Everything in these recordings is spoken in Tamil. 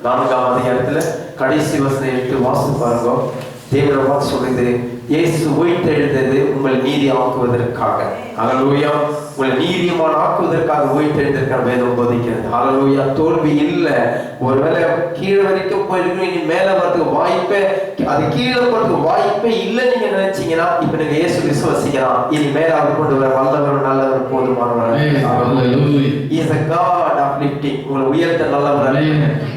4ஆம் அதிகாரத்துல கடைசி வசனம் 8 வாசித்து பாருங்க. தேவனுடைய வாக்கு சொல்லுது, இயேசு உயிர்த்தெழுந்தது உங்கள் நீதி ஆக்குவதற்காக. ஹல்லேலூயா. உங்களை நீதிமான் ஆக்குவதற்காக உயிர்த்தெழுந்திருக்கிற வேதம் போதிக்கிறது. ஹல்லேலூயா. தோல்வி இல்லை. ஒருவேளை கீழே வரைக்கும் போயிருக்கணும், இனி மேல வரதுக்கு வாய்ப்பே, அது கீழே போறதுக்கு வாய்ப்பே இல்லை நீங்க நினைச்சீங்கன்னா, இப்ப நீங்க இயேசு விசுவாசிக்கலாம், இனி மேல அவர் கொண்டு வர வல்லவர் நல்லவர் போதுமானவர். He is a God of lifting. உங்களை உயர்த்த நல்லவர்,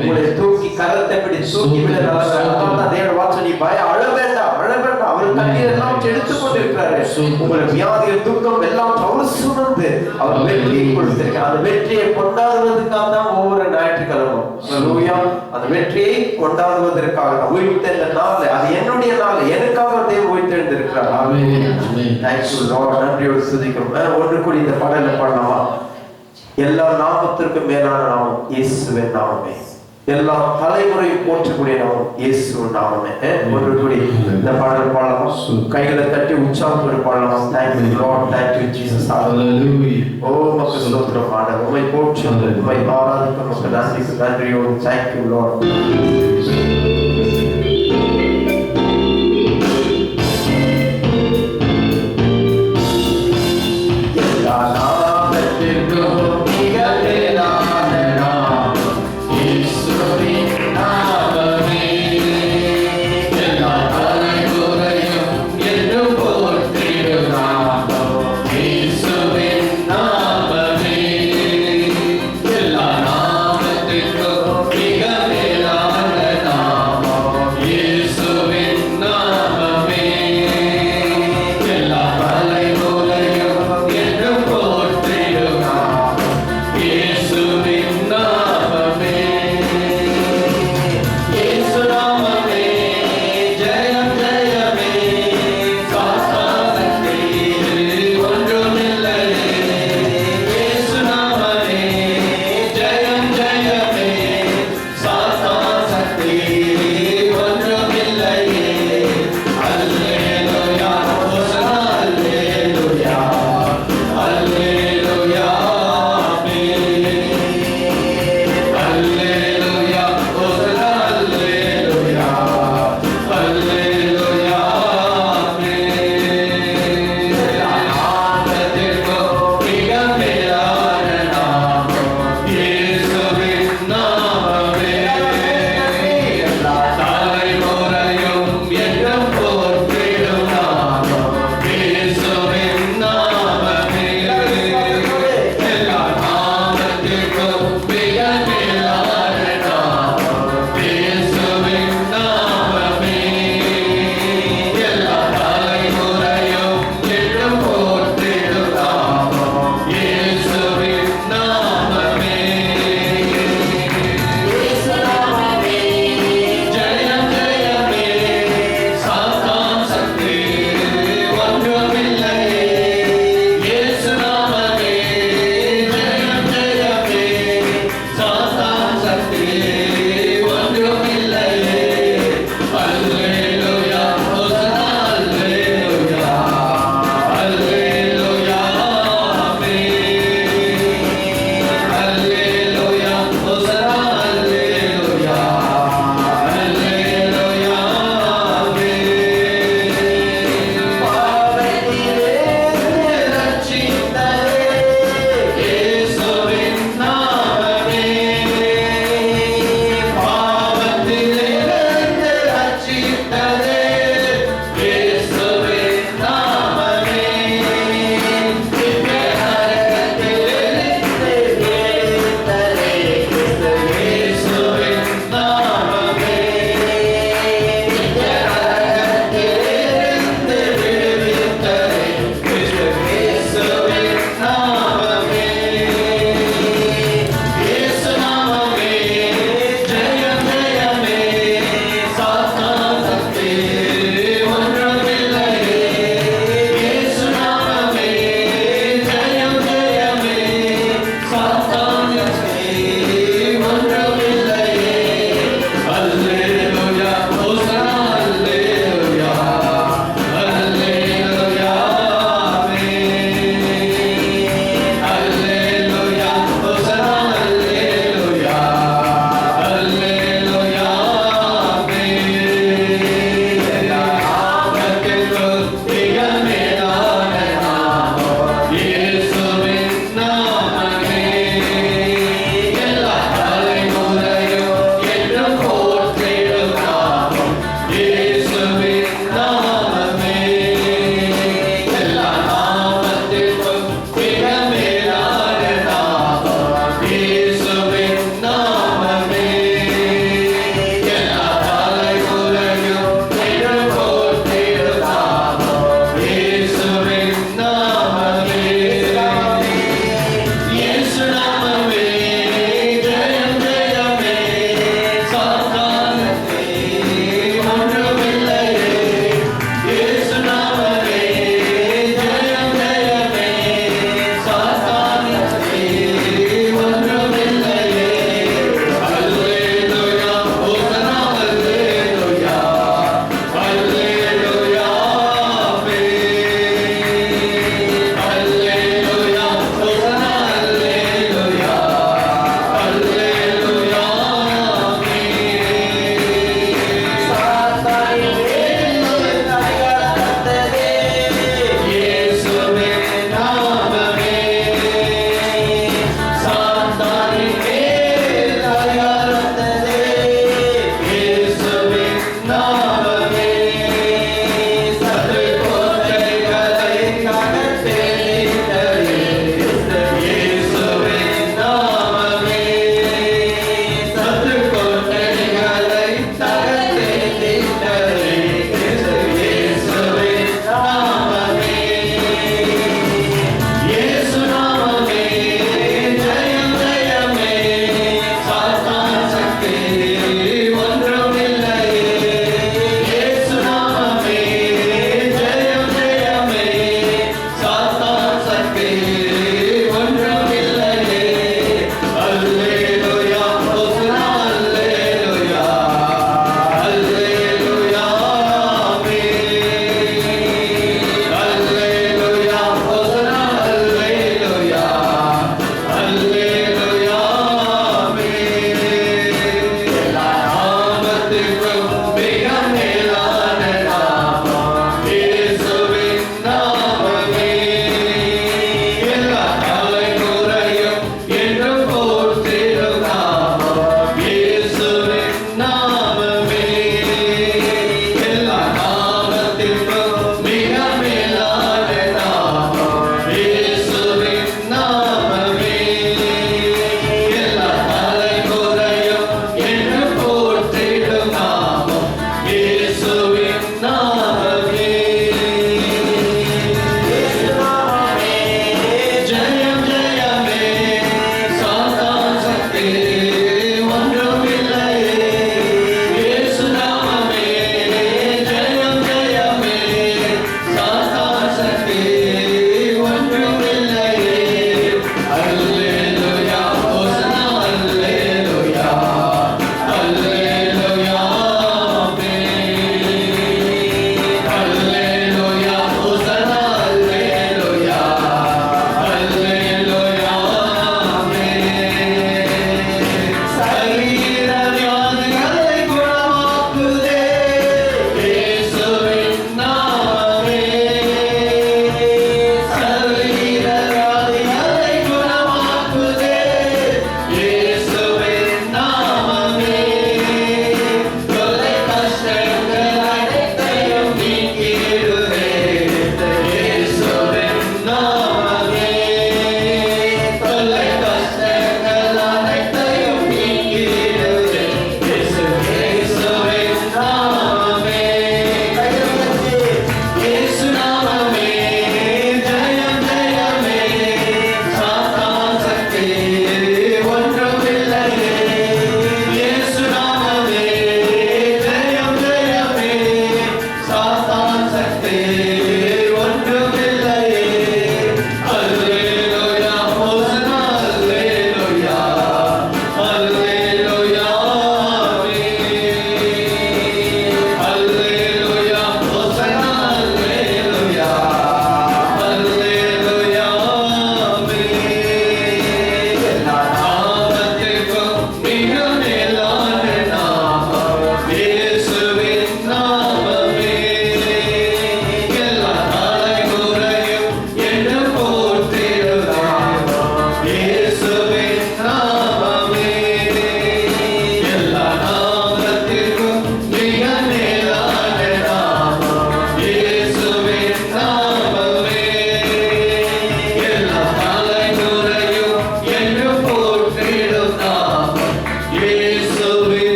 உங்களை தூக்கி கரத்தை பிடிச்சு தூக்கி விட நல்லவர். தேவனுடைய வார்த்தை, நீ பயம் அழ வேண்டாம், அழ வேண்டாம். அவர் கண்ணீர் எல்லாம் எடுத்து கொண்டிருக்கிறாரு. உங்களை வியாதிகள் துக்கம் எல்லாம் அவர் சுமந்து அவர் வெற்றியை கொடுத்திருக்கார். அந்த வெற்றியை கொண்டாடுவதற்காக தான் ஒவ்வொரு ஞாயிற்றுக்கிழமும். ஹல்லேலூயா. அந்த வெற்றியை கொண்டாடுவதற்காக உயிர்த்தெழுந்த நாள், அது என்னுடைய நாள், எனக்காக தேவன் உயிர்த்தெழுந்திருக்கிறார். Thank you Lord. நன்றியோடு துதிக்கிறோம். ஒன்று கூடி இந்த பாடலை பாடலாமா? எல்லா நாமத்திற்கும் மேலான நாமம் இயேசுவின் நாமமே. எல்லா தலைமுறையும் போற்றக்கூடிய நாமம் இயேசுவின் நாமமே. ஒன்று கூடி இந்த பாடல் பாடலாமா? கைகளை தட்டி உற்சாகத்தோடு பாடலாமா? Thank you Lord, thank you Jesus. Hallelujah. ஓ மக்கள் ஸ்தோத்திரம் ஆண்டவரே, உம்மை போற்றுகிறோம், உம்மை ஆராதிக்கிறோம், உமக்கு நன்றியோடு. Thank you Lord. எல்லா நாமத்திற்கும் மிக மேலான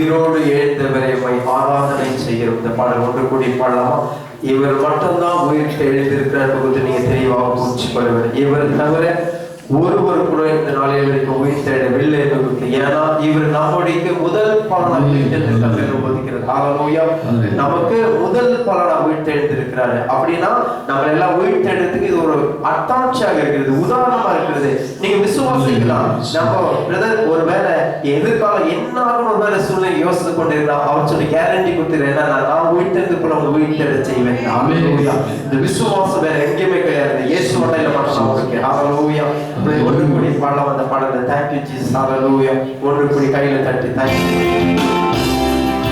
உயிரோடு எழுந்தவரை ஆராதனை செய்கிறோம். இந்த பாடல் ஒன்று கூடி பாடலாமா? இவர் மட்டும்தான் உயிர் எழுந்திருக்கிறார் பகுதி நீங்க தெளிவாக புரிஞ்சு கொள்ள வேண்டும். இவர் தவிர ஒருவர் கூட இந்த நாளில் வரைக்கும் உயிர் தேடவில்லை என்பதற்கு. ஏன்னா இவர் நம்முடைய முதல் பலனாக உயிர்த்தெழுந்திருக்கிறது. ஹல்லேலூயா. நமக்கு முதல் பலனாக உயிர்த்தெழுந்திருக்கிறாரு. அப்படின்னா நம்ம எல்லாம் உயிர்த்தெழுறதுக்கு இது ஒரு அத்தாட்சியாக இருக்கிறது, உதாரணமா இருக்கிறது. நீங்க விசுவாசிக்கலாம். நம்ம பிரதர் ஒருவேளை எதிர்காலம் என்ன ஆகும் ஒருவேளை சூழ்நிலை யோசித்து கொண்டிருந்தா அவர் சொல்லி கேரண்டி கொடுத்துருக்கேன், நான் உயிர்த்தெழுந்து கூட உங்க உயிர்த்தெழ செய்வேன். ஹல்லேலூயா. இந்த விசுவாசம் வேற எங்கேயுமே கிடையாது. இயேசு மண்டையில மட்டும் இருக்கு. ஹல்லேலூயா. ஒன்று கூடி பாடலாம் அந்த பாடலை. Thank you Jesus. ஹல்லேலூயா. ஒன்று கூடி கையில தட்டி தேங்க்யூ. Thank you.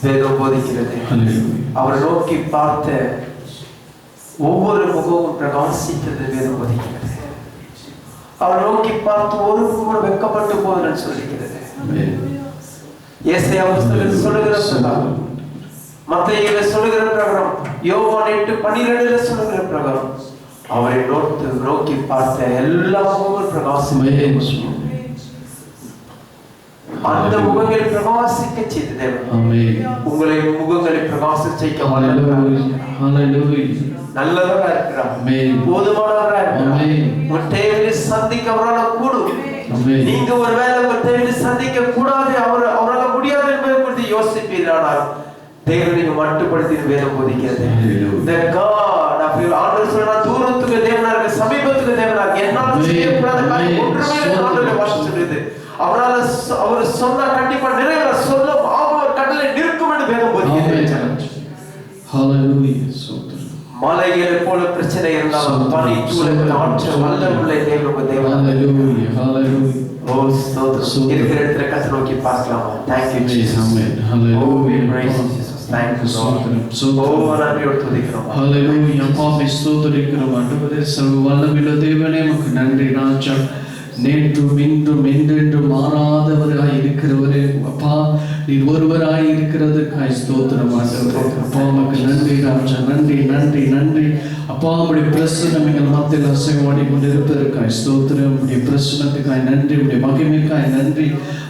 வேதம் போதிக்கிறது. அவரை நோக்கி பார்த்த ஒவ்வொரு முகமும் பிரகாசித்தது வேதம் போதிக்கிறது. அவரை நோக்கி பார்த்து ஒரு முகம் வெட்கப்பட்டு போதுன்னு சொல்லிக்கிறது. ஏசாயா புத்தகத்தில் சொல்லுகிற பிரகாரம், மத்தேயுவிலே சொல்லுகிற பிரகாரம், யோவான் 8:12 சொல்லுகிற பிரகாரம் அவரை நோக்கி பார்த்த எல்லா முகமும் பிரகாசிக்கும். அந்த முகங்களை பிரகாசிக்க செய்த தேவன் உங்களை முகங்களை பிரகாசிக்க செய்ய நல்லவராக இருக்கிறார், போதுமானவராக இருக்கிறார். உன் தேவையை சந்திக்க அவரால் கூடும். நீங்க ஒருவேளை உங்க தேவையை சந்திக்க கூடாது, அவரால் முடியாது என்பதை குறித்து யோசிப்பீர்களானால் தேவனை மட்டுப்படுத்தி வேதம் போதிக்கிறது. ஆண்டவர் சொல்றார், தூரத்துக்கு தேவனா இருக்கு, சமீபத்துக்கு தேவனா இருக்கு, என்னால செய்யக்கூடாத காரியம் ஒன்றுமே ஆண்டவருடைய வார்த்தை சொல்லுது. அவரால் அவர் சொன்னா கண்டிப்பா நிறைவேற, சொல்ல அவர் கடலை நிற்கும் என்று வேதம் போதிக்கிறது. மலைகளை போல பிரச்சனை இருந்தாலும் பனி தூளை ஆற்ற வல்லமுள்ள தேவனுடைய தேவன். ஓ ஸ்தோத்திரம். இருக்கிற இடத்துல கர்த்தரை நோக்கி பார்க்கலாமா? Thank you Jesus. Amen. Hallelujah. Praise Jesus. Thank you Lord. ஓ நன்றியோடு துதிக்கிறோம். Hallelujah. அப்பாவை ஸ்தோத்திரிக்கிறோம். ஆண்டவரே சர்வ வல்லமையுள்ள தேவனே உமக்கு நன்றி ராஜா. நேற்றும் இன்றும் என்றென்றும் மாறாதவராய் இருக்கிறவரே அப்பா, நீர் ஒருவராய் இருக்கிறதுக்காய் ஸ்தோத்திரம் ஆண்டவரே. அப்பா உமக்கு நன்றி ராஜா, நன்றி நன்றி நன்றி அப்பா. உடைய பிரசன்னம் எங்கள் மத்தியில் அசைவாடி கொண்டிருப்பதற்காய் ஸ்தோத்திரம். உடைய பிரசன்னத்துக்காய் நன்றி, உடைய மகிமைக்காய் நன்றி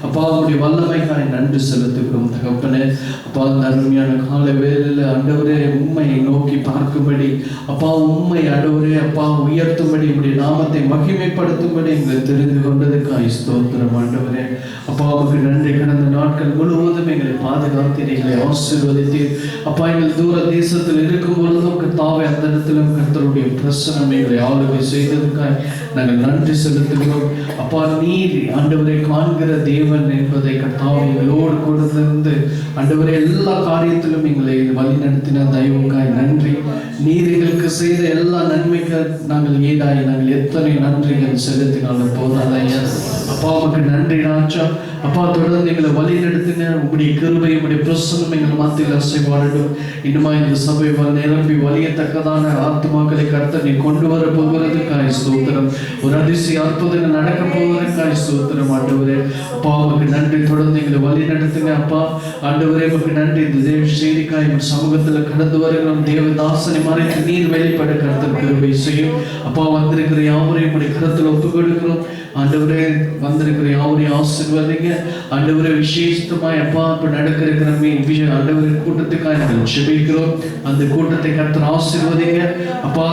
அப்பா, உடைய வல்லமைக்காய் நன்றி செலுத்துகிறோம் தகப்பனே. அப்பா அந்த அருமையான கால வேளையில் ஆண்டவரே உம்மையை நோக்கி பார்க்கும்படி அப்பா, உம்மை ஆண்டவரே அப்பா உயர்த்தும்படி, உடைய நாமத்தை மகிமைப்படுத்தும்படி எங்களை தெரிந்து கொண்டதுக்காய் ஸ்தோத்திரம் ஆண்டவரே. அப்பா உமக்கு நன்றி. கடந்த நாட்கள் முழுவதும் எங்களை பாதுகாத்தீர், எங்களை ஆசீர்வதித்தீர் அப்பா. எங்கள் தூர தேசத்தில் இருக்கும் பொழுதும் கர்த்தாவே அந்த இடத்திலும் கர்த்தருடைய பிரசன்னம் எங்களை ஆளுகை செய்ததுக்காய் நாங்கள் நன்றி செலுத்துகிறோம் அப்பா. நீர் ஆண்டவரை காண்கிற தேவன் என்பதை கர்த்தாவே எங்களோடு கொடுத்திருந்து ஆண்டவரை எல்லா காரியத்திலும் எங்களை வழிநடத்தின தயவுக்காய் நன்றி. நீர் எங்களுக்கு செய்த எல்லா நன்மைக்கு நாங்கள் ஈடாய் நாங்கள் எத்தனை நன்றிகள் செலுத்தினாலும் போதாதையா அப்பா. உமக்கு நன்றி ராஜா அப்பா. தொடர்ந்து எங்களை வழி நடத்தின உங்களுடைய கிருபை, உங்களுடைய பிரசன்னம் எங்கள் மத்தியில் அசைவாடும். இன்னுமா இந்த சபை நிரம்பி வலியத்தக்கதான ஆத்துமாக்களை கர்த்தர் நீ கொண்டு வர போகிறதுக்காய் ஸ்தோத்திரம். ஒரு அதிசய அற்புதங்கள் நடக்க போவதற்காய் ஸ்தோத்திரம் ஆண்டவரே. அப்பா உமக்கு நன்றி. தொடர்ந்து எங்களை வழி நடத்துங்க அப்பா. ஆண்டவரே உமக்கு நன்றி. இந்த தேவ செய்திக்காய் எங்கள் சமூகத்தில் கடந்து வருகிறோம். தேவதாசனை மறைத்து நீர் வெளிப்பட கர்த்தர் கிருபை செய்யும் அப்பா. வந்திருக்கிற யாவரையும் உடைய கருத்தில் ஒப்புக் கொடுக்கிறோம் ஆண்டவரே. வந்திருக்கிற யாவரையும் ஆசீர்வதிங்க ஆண்டவரே. விசேஷமாய் அப்பா இப்ப நடக்க இருக்கிற ஆண்டவரே கூட்டத்துக்காக நாங்கள் ஜெபிக்கிறோம். அந்த கூட்டத்தை கர்த்தர் ஆசீர்வதிங்க அப்பா.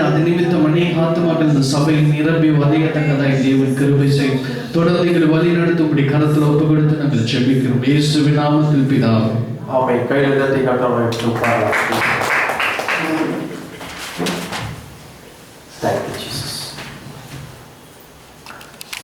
அது நிமித்தம் அநேக ஆத்துமாக்கள் இந்த சபையில் நிரம்பி வதையத்தக்கதாய் தேவன் கிருபை செய்யும். தொடர்ந்து எங்களை வழி நடத்தும்படி கருத்தில் ஒப்பு கொடுத்து நாங்கள் ஜெபிக்கிறோம் இயேசுவின் நாமத்தில் பிதாவே. ஆமென். கையில் தட்டி கர்த்தரை